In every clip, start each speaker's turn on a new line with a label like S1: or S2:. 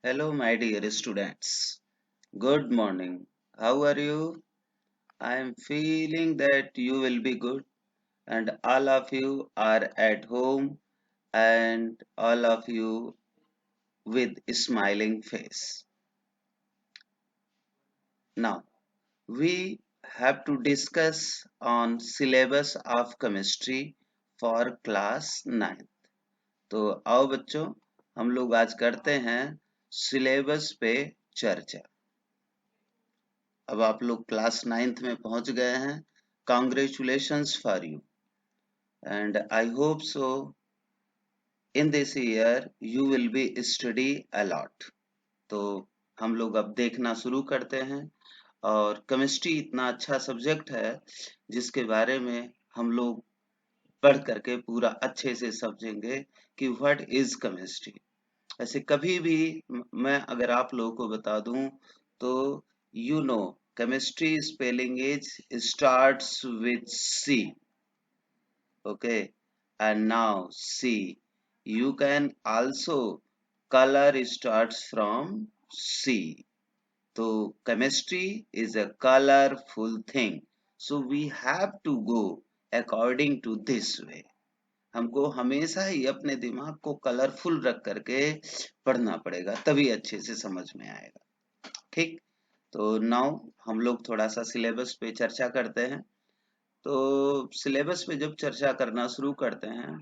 S1: Hello, my dear students. Good morning. How are you? I am feeling that you will be good, and all of you are at home, and all of you with smiling face. Now, we have to discuss on syllabus of chemistry for class 9. तो आओ बच्चों, हम लोग आज करते हैं syllabus पे चर्चा। अब आप लोग क्लास 9th में पहुंच गए हैं। Congratulations for you and I hope so in this year you will be study a lot. तो हम लोग अब देखना शुरू करते हैं। और केमिस्ट्री इतना अच्छा सब्जेक्ट है जिसके बारे में हम लोग पढ़ करके पूरा अच्छे से समझेंगे कि व्हाट इज केमिस्ट्री। ऐसे कभी भी मैं अगर आप लोगों को बता दूं तो you know chemistry spelling is starts with C. Okay, and now C. You can also color starts from C. So chemistry is a colorful thing. So we have to go according to this way. हमको हमेशा ही अपने दिमाग को colourful रख करके पढ़ना पड़ेगा, तभी अच्छे से समझ में आएगा। ठीक, तो नाउ हम लोग थोड़ा सा सिलेबस पे चर्चा करते हैं। तो सिलेबस पे जब चर्चा करना शुरू करते हैं,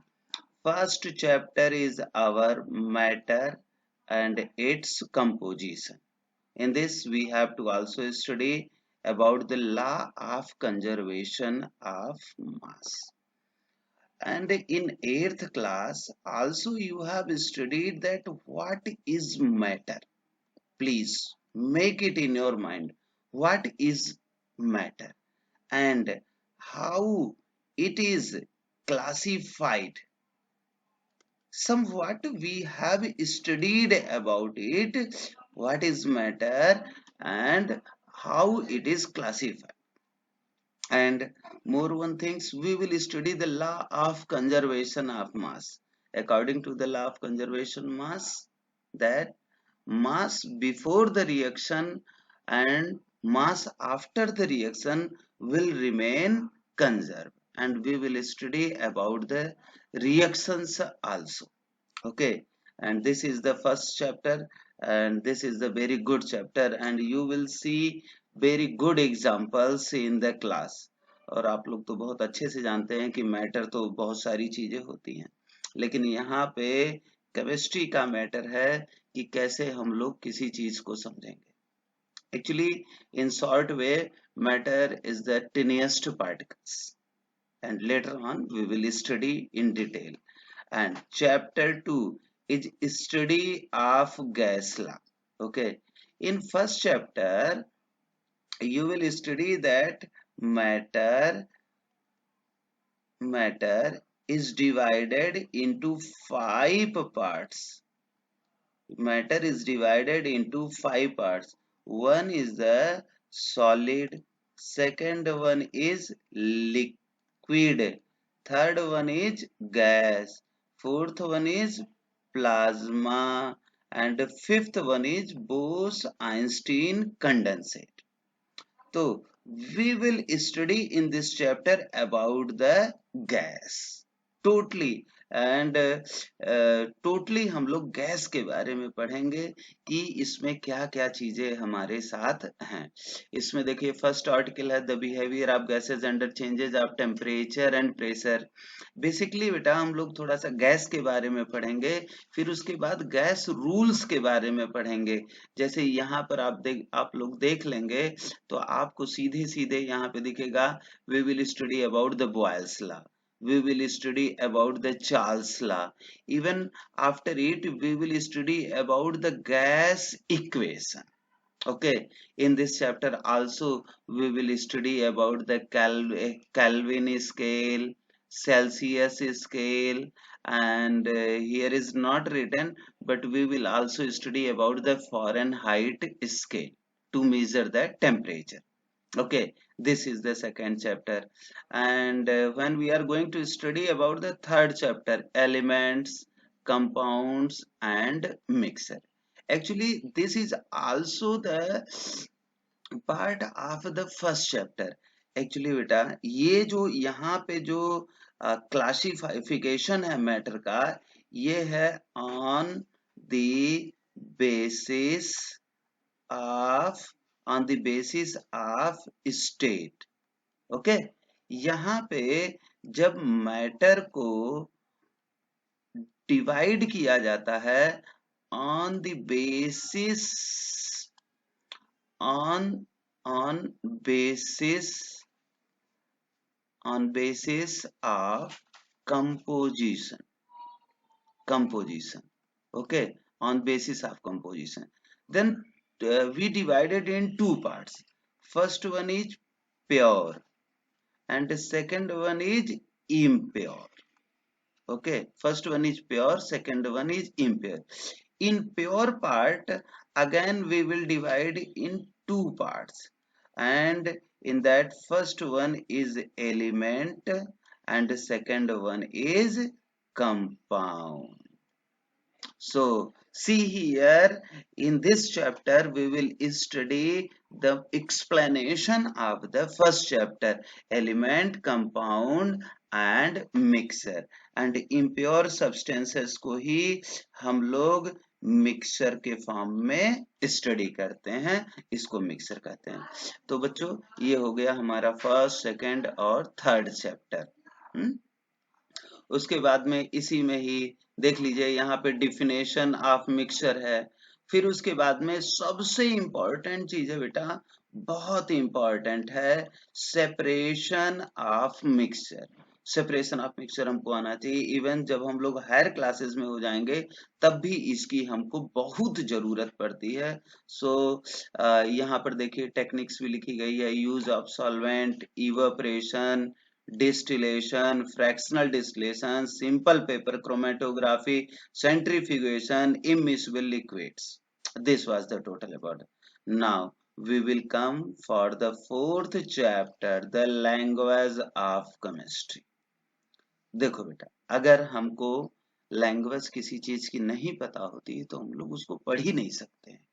S1: first chapter is our matter and its composition. In this we have to also study about the law of conservation of mass. And in 8th class also you have studied that what is matter. Please make it in your mind, what is matter and how it is classified. Somewhat we have studied about it, what is matter and how it is classified. And more one things, we will study the law of conservation of mass. According to the law of conservation mass, that mass before the reaction and mass after the reaction will remain conserved, and we will study about the reactions also. Okay, and this is the first chapter, and this is the very good chapter, and you will see very good examples in the class. और आप लोग तो बहुत अच्छे से जानते हैं कि मैटर तो बहुत सारी चीजें होती हैं, लेकिन यहाँ पे केमिस्ट्री का मैटर है कि कैसे हम लोग किसी चीज को समझेंगे। Actually, in short way, matter is the tiniest particles, and later on we will study in detail. And chapter 2 is study of gas law. Okay, in first chapter you will study that matter matter is divided into 5 parts. Matter is divided into 5 parts. One is the solid, second one is liquid, third one is gas, fourth one is plasma, and fifth one is Bose-Einstein condensate. So we will study in this chapter about the gas totally, and totally हम लोग gas के बारे में पढ़ेंगे कि इसमें क्या क्या चीजें हमारे साथ हैं। इसमें देखिए फर्स्ट आर्टिकल है the behaviour of gases under changes of temperature and pressure. Basically बेटा हम लोग थोड़ा सा गैस के बारे में पढ़ेंगे, फिर उसके बाद गैस रूल्स के बारे में पढ़ेंगे। जैसे यहाँ पर आप लोग देख लेंगे तो आपको सीधे सीधे यहाँ पे दिखेगा we will study about the Boyle's law, we will study about the Charles law, even after it we will study about the gas equation. Okay, in this chapter also we will study about the Kelvin scale, Celsius scale, and here is not written, but we will also study about the Fahrenheit scale to measure the temperature. Okay, this is the second chapter. And when we are going to study about the third chapter, elements, compounds and mixer. Actually, this is also the part of the first chapter. Actually बेटा, ये जो यहाँ पे जो classification है matter का, ये है on the basis on the basis of state. Okay, यहाँ पे जब मैटर को डिवाइड किया जाता है on the basis on on basis on basis of composition okay, on basis of composition, then we divided in two parts. First one is pure and the second one is impure. Okay, first one is pure, second one is impure. In pure part, again we will divide in two parts, and in that first one is element and the second one is compound. So see here, in this chapter we will study the explanation of the first chapter, element, compound and mixer, and impure substances को ही हम लोग mixer के form में study करते हैं, इसको mixer कहते हैं। तो बच्चों, ये हो गया हमारा फर्स्ट, सेकंड और थर्ड चैप्टर। उसके बाद में इसी में ही देख लीजिए, यहाँ पे डिफिनेशन ऑफ मिक्सचर है। फिर उसके बाद में सबसे इंपॉर्टेंट चीज है बेटा, बहुत इंपॉर्टेंट है, separation of mixture. Separation of mixture हमको आना चाहिए। इवन जब हम लोग हायर क्लासेस में हो जाएंगे तब भी इसकी हमको बहुत जरूरत पड़ती है। सो यहाँ पर देखिए टेक्निक्स भी लिखी गई है, use of solvent, evaporation, distillation, fractional distillation, simple paper chromatography, centrifugation, immiscible liquids. This was the total about. Now we will come for the fourth chapter, the language of chemistry. देखो बेटा, अगर हमको language किसी चीज की नहीं पता होती तो हम लोग उसको पढ़ ही नहीं सकते हैं।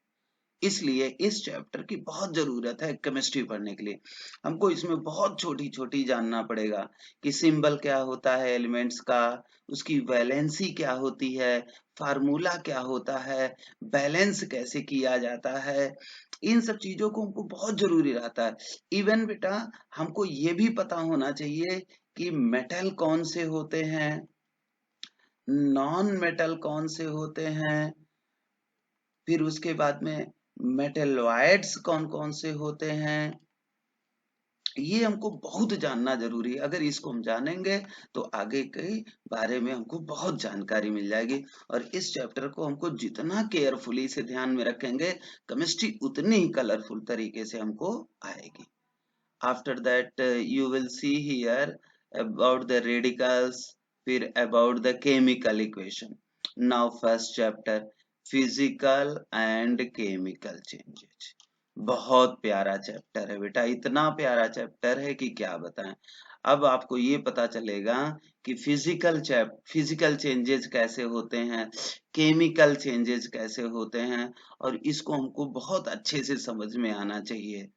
S1: इसलिए इस चैप्टर की बहुत जरूरत है केमिस्ट्री पढ़ने के लिए। हमको इसमें बहुत छोटी छोटी जानना पड़ेगा कि सिंबल क्या होता है एलिमेंट्स का, उसकी वैलेंसी क्या होती है, फार्मूला क्या होता है, बैलेंस कैसे किया जाता है, इन सब चीजों को हमको बहुत जरूरी रहता है। इवन बेटा, हमको ये भी पता होना चाहिए कि मेटल कौन से होते हैं, नॉन मेटल कौन से होते हैं, फिर उसके बाद में मेटलॉइड्स कौन कौन से होते हैं। ये हमको बहुत जानना जरूरी है। अगर इसको हम जानेंगे तो आगे के बारे में हमको बहुत जानकारी मिल जाएगी, और इस चैप्टर को हमको जितना केयरफुली से ध्यान में रखेंगे, केमिस्ट्री उतनी ही कलरफुल तरीके से हमको आएगी। After that you will see here about the radicals, फिर about the chemical equation. Now first chapter, physical and chemical changes. बहुत प्यारा चैप्टर है बेटा, इतना प्यारा चैप्टर है कि क्या बताएं। अब आपको ये पता चलेगा कि फिजिकल चेंजेस कैसे होते हैं, केमिकल चेंजेस कैसे होते हैं, और इसको हमको बहुत अच्छे से समझ में आना चाहिए।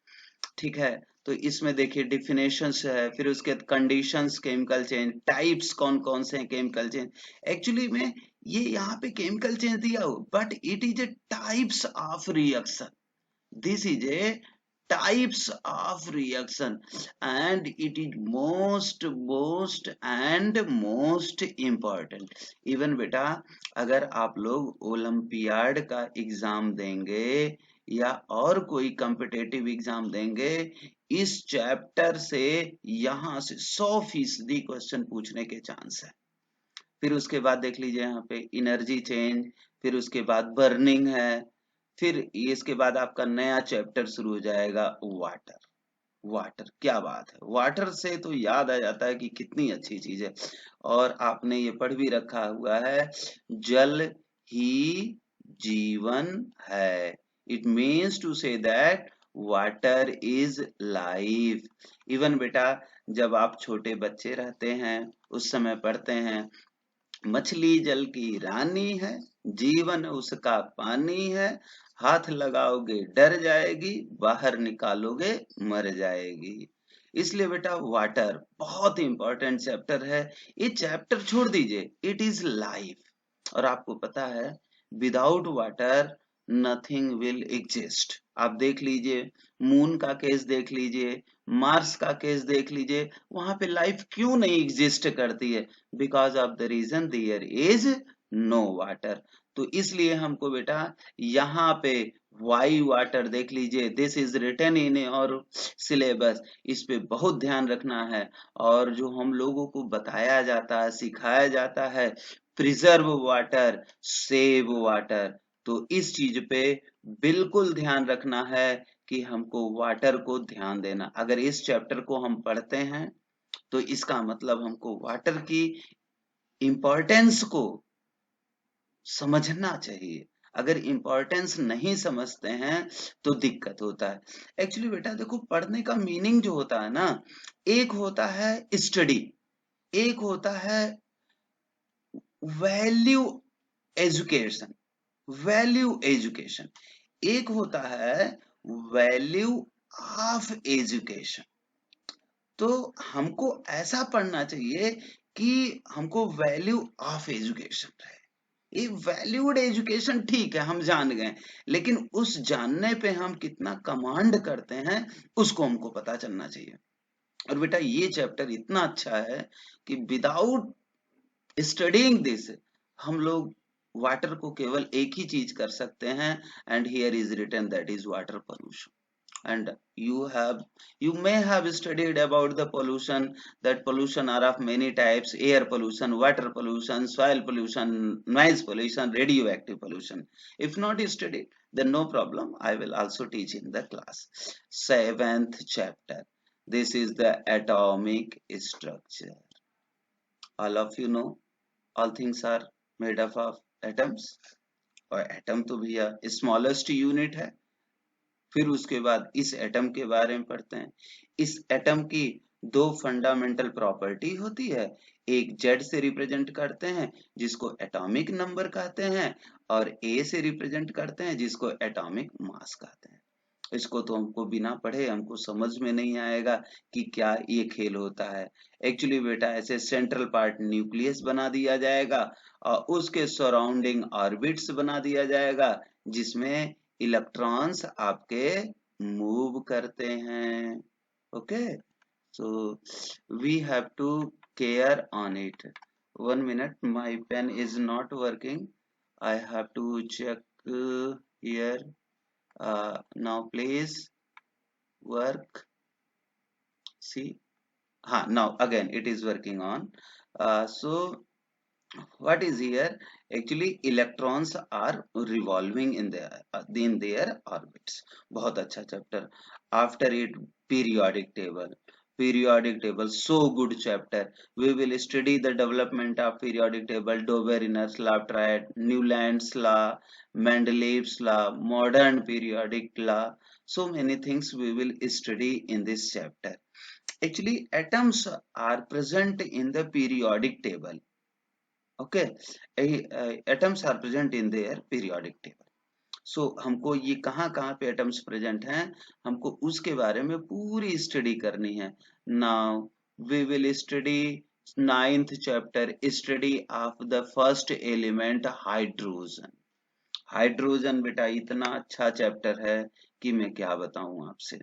S1: ठीक है, तो इसमें देखिए डिफिनेशंस है, फिर उसके कंडीशंस, केमिकल चेंज, टाइप्स कौन कौन से हैं केमिकल चेंज। एक्चुअली में ये यहाँ पे केमिकल चेंज दिया हो, but it is a types of reaction. This is a types of reaction and it is most and most important. Even बेटा, अगर आप लोग ओलंपियाड का एग्जाम देंगे या और कोई कॉम्पिटेटिव एग्जाम देंगे, इस चैप्टर से यहाँ से 100% क्वेश्चन पूछने के चांस है। फिर उसके बाद देख लीजिए यहाँ पे एनर्जी चेंज, फिर उसके बाद बर्निंग है, फिर इसके बाद आपका नया चैप्टर शुरू हो जाएगा, वाटर। वाटर क्या बात है, वाटर से तो याद आ जाता है कि कितनी अच्छी चीज है, और आपने ये पढ़ भी रखा हुआ है, जल ही जीवन है। It means to say that water is life. Even बेटा, जब आप छोटे बच्चे रहते हैं उस समय पढ़ते हैं मछली जल की रानी है, जीवन उसका पानी है, हाथ लगाओगे डर जाएगी, बाहर निकालोगे मर जाएगी। इसलिए बेटा वाटर बहुत इंपॉर्टेंट चैप्टर है। ये चैप्टर छोड़ दीजिए, इट इज लाइफ। और आपको पता है without water nothing will exist. आप देख लीजिए, मून का केस देख लीजिए, मार्स का केस देख लीजिए, वहां पे लाइफ क्यों नहीं एग्जिस्ट करती है? Because of the reason there is no water. तो इसलिए हमको बेटा यहाँ पे वाई वाटर देख लीजिए, दिस इज रिटन इन और सिलेबस, इस पे बहुत ध्यान रखना है। और जो हम लोगों को बताया जाता है, सिखाया जाता है, प्रिजर्व वाटर, सेव वाटर, तो इस चीज पे बिल्कुल ध्यान रखना है कि हमको वाटर को ध्यान देना। अगर इस चैप्टर को हम पढ़ते हैं तो इसका मतलब हमको वाटर की इंपॉर्टेंस को समझना चाहिए। अगर इंपॉर्टेंस नहीं समझते हैं तो दिक्कत होता है। एक्चुअली बेटा देखो, पढ़ने का मीनिंग जो होता है ना, एक होता है स्टडी, एक होता है वैल्यू एजुकेशन, वैल्यू एजुकेशन, एक होता है वैल्यू ऑफ एजुकेशन। तो हमको ऐसा पढ़ना चाहिए कि हमको वैल्यू ऑफ एजुकेशन रहे। ये वैल्यूड एजुकेशन ठीक है, हम जान गए, लेकिन उस जानने पे हम कितना कमांड करते हैं उसको हमको पता चलना चाहिए। और बेटा ये चैप्टर इतना अच्छा है कि विदाउट स्टडीइंग दिस हम लोग वाटर को केवल एक ही चीज कर सकते हैं, and here is written that is water pollution. And you may have studied about the pollution, that pollution are of many types: air pollution, water pollution, soil pollution, noise pollution, radioactive pollution. If not studied, then no problem, I will also teach in the class. Seventh chapter, this is the atomic structure. All of you know all things are made up of atoms, और atom तो भैया smallest unit है। फिर उसके बाद इस atom के बारे में पढ़ते हैं। इस एटम की दो फंडामेंटल प्रॉपर्टी होती है, एक जेड से रिप्रेजेंट करते हैं जिसको एटॉमिक नंबर कहते हैं, और ए से रिप्रेजेंट करते हैं जिसको एटॉमिक मास कहते हैं। इसको तो हमको बिना पढ़े हमको समझ में नहीं आएगा कि क्या ये खेल होता है। एक्चुअली बेटा ऐसे सेंट्रल पार्ट न्यूक्लियस बना दिया जाएगा और उसके सराउंडिंग ऑर्बिट्स बना दिया जाएगा, जिसमें इलेक्ट्रॉन्स आपके मूव करते हैं। Okay, so we have to care on it. 1 minute, my pen is not working, I have to check here. Now please work, see. Now again it is working on. So what is here? Actually electrons are revolving in their orbits. बहुत अच्छा chapter. After it, periodic table. Periodic table, so good chapter. We will study the development of periodic table, Doberener's law triad, Newland's law, Mendeleev's law, modern periodic law. So many things we will study in this chapter. Actually atoms are present in the periodic table. Okay, atoms are present in their periodic table. So हमको ये कहाँ कहाँ पे atoms present हैं, हमको उसके बारे में पूरी स्टडी करनी है। Now we will study 9th chapter, study of the first element hydrogen. Hydrogen बेटा इतना अच्छा चैप्टर है कि मैं क्या बताऊं आपसे।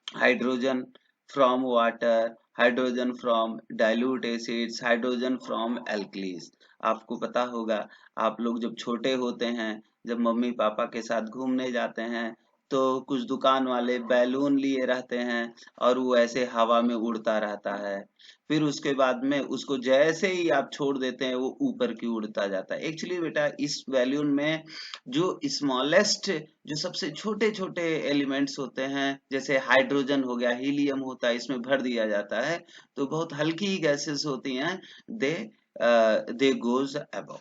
S1: Hydrogen from water, hydrogen from dilute acids, hydrogen from alkalis. आपको पता होगा, आप लोग जब छोटे होते हैं, जब मम्मी पापा के साथ घूमने जाते हैं, तो कुछ दुकान वाले बैलून लिए रहते हैं और वो ऐसे हवा में उड़ता रहता है। फिर उसके बाद में उसको जैसे ही आप छोड़ देते हैं वो ऊपर की उड़ता जाता है। एक्चुअली बेटा इस बैलून में जो स्मॉलेस्ट, जो सबसे छोटे छोटे एलिमेंट्स होते हैं, जैसे हाइड्रोजन हो गया, हीलियम होता है, इसमें भर दिया जाता है, तो बहुत हल्की गैसेस होती हैं, दे दे गोज अबव।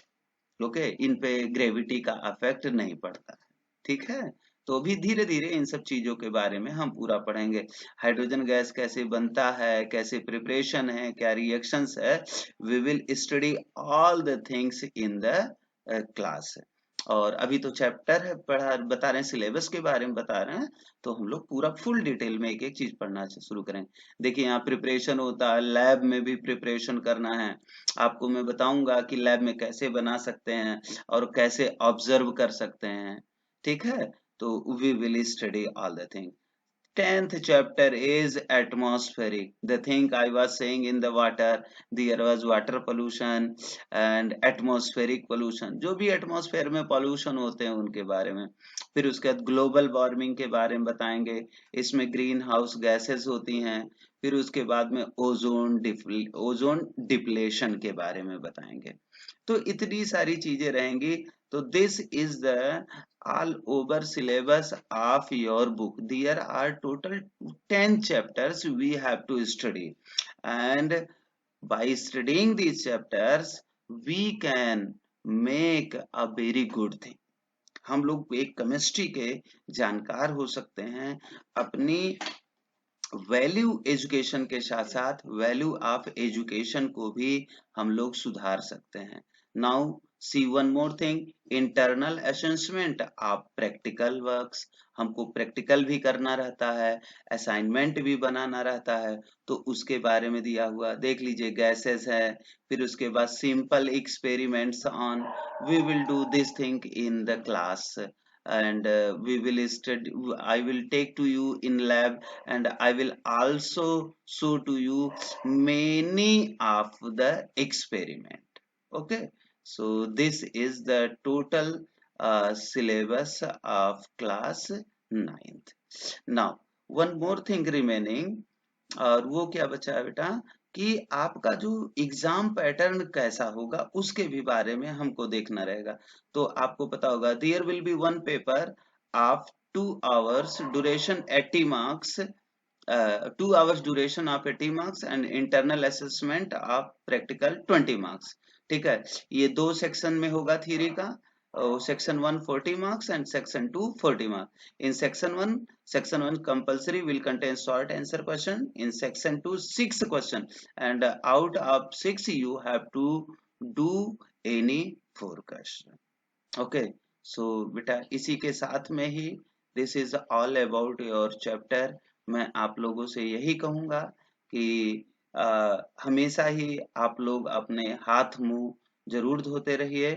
S1: ओके, इन पे ग्रेविटी का अफेक्ट नहीं पड़ता है। ठीक है, तो भी धीरे धीरे इन सब चीजों के बारे में हम पूरा पढ़ेंगे। हाइड्रोजन गैस कैसे बनता है, कैसे प्रिपरेशन है, क्या रिएक्शंस है, we will study all the things in the class. और अभी तो चैप्टर है पढ़ा बता रहे हैं, सिलेबस के बारे में बता रहे हैं, तो हम लोग पूरा फुल डिटेल में एक एक चीज पढ़ना शुरू करेंगे। देखिए यहाँ प्रिपरेशन होता है, लैब में भी प्रिपरेशन करना है। आपको मैं बताऊंगा कि लैब में कैसे बना सकते हैं और कैसे ऑब्जर्व कर सकते हैं, ठीक है। तो we will study all the thing. 10th chapter is atmospheric. The thing I was saying in the water, there was water pollution and atmospheric pollution. जो भी एटमॉस्फेयर में पॉल्यूशन होते हैं उनके बारे में। फिर उसके बाद ग्लोबल वार्मिंग के बारे में बताएंगे, इसमें ग्रीन हाउस गैसेस होती हैं। फिर उसके बाद में ओजोन डिप्लेशन के बारे में बताएंगे। तो इतनी सारी चीजें रहेंगी। तो this is the all over syllabus of your book. There are total 10 chapters we have to study, and by studying these chapters we can make a very good thing. हम लोग एक केमिस्ट्री के जानकार हो सकते हैं, अपनी वैल्यू एजुकेशन के साथ साथ वैल्यू ऑफ एजुकेशन को भी हम लोग सुधार सकते हैं। Now see one more thing, internal assessment of practical works. हमको प्रैक्टिकल भी करना रहता है, असाइनमेंट भी बनाना रहता है, तो उसके बारे में दिया हुआ देख लीजिए, गैसेस है। फिर उसके बाद simple experiments on, we will do this thing in the class, and we will study, I will take to you in lab, and I will also show to you many of the experiment. Okay, so this is the total syllabus of class 9th. Now one more thing remaining, और वो क्या बचा है बेटा, कि आपका जो exam pattern कैसा होगा उसके भी बारे में हमको देखना रहेगा। तो आपको पता होगा there will be one paper of 2 hours duration 80 marks, 2 hours duration of 80 marks and internal assessment of practical 20 marks। ठीक है, ये 2 सेक्शन में होगा थ्योरी का। Section 1 40 marks and section 2 40 marks. In section 1 compulsory will contain short answer question. In section 2 6 question, and out of 6 you have to do any 4 question. Okay, so बेटा इसी के साथ में ही this is all about your chapter। मैं आप लोगों से यही कहूंगा कि हमेशा ही आप लोग अपने हाथ मुंह जरूर धोते रहिए,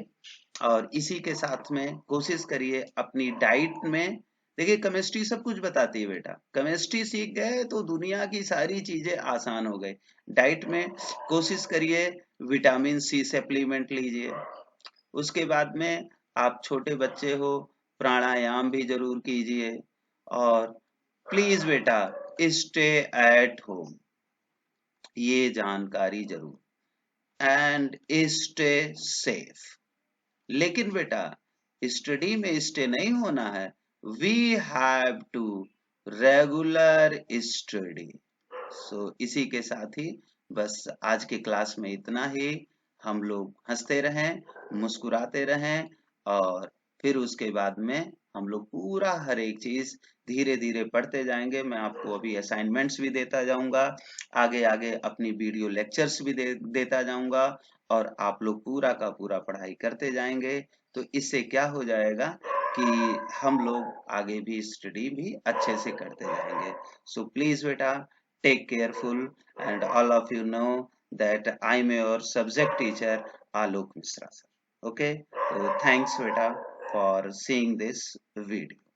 S1: और इसी के साथ में कोशिश करिए अपनी डाइट में। देखिए केमिस्ट्री सब कुछ बताती है बेटा, केमिस्ट्री सीख गए तो दुनिया की सारी चीजें आसान हो गई। डाइट में कोशिश करिए विटामिन सी सप्लीमेंट लीजिए। उसके बाद में आप छोटे बच्चे हो, प्राणायाम भी जरूर कीजिए, और प्लीज बेटा स्टे एट होम, ये जानकारी जरूर, एंड स्टे सेफ। लेकिन बेटा स्टडी में स्टे नहीं होना है, we have to regular study. So इसी के साथ ही बस आज के क्लास में इतना ही। हम लोग हंसते रहें, मुस्कुराते रहें, और फिर उसके बाद में हम लोग पूरा हर एक चीज धीरे धीरे पढ़ते जाएंगे। मैं आपको अभी असाइनमेंट्स भी देता जाऊंगा, आगे आगे अपनी वीडियो लेक्चर्स भी देता जाऊंगा, और आप लोग पूरा का पूरा पढ़ाई करते जाएंगे। तो इससे क्या हो जाएगा कि हम लोग आगे भी स्टडी भी अच्छे से करते जाएंगे। सो प्लीज बेटा take careful, and all of you know that I am your subject teacher Alok Misra sir. Okay, so thanks beta for seeing this video.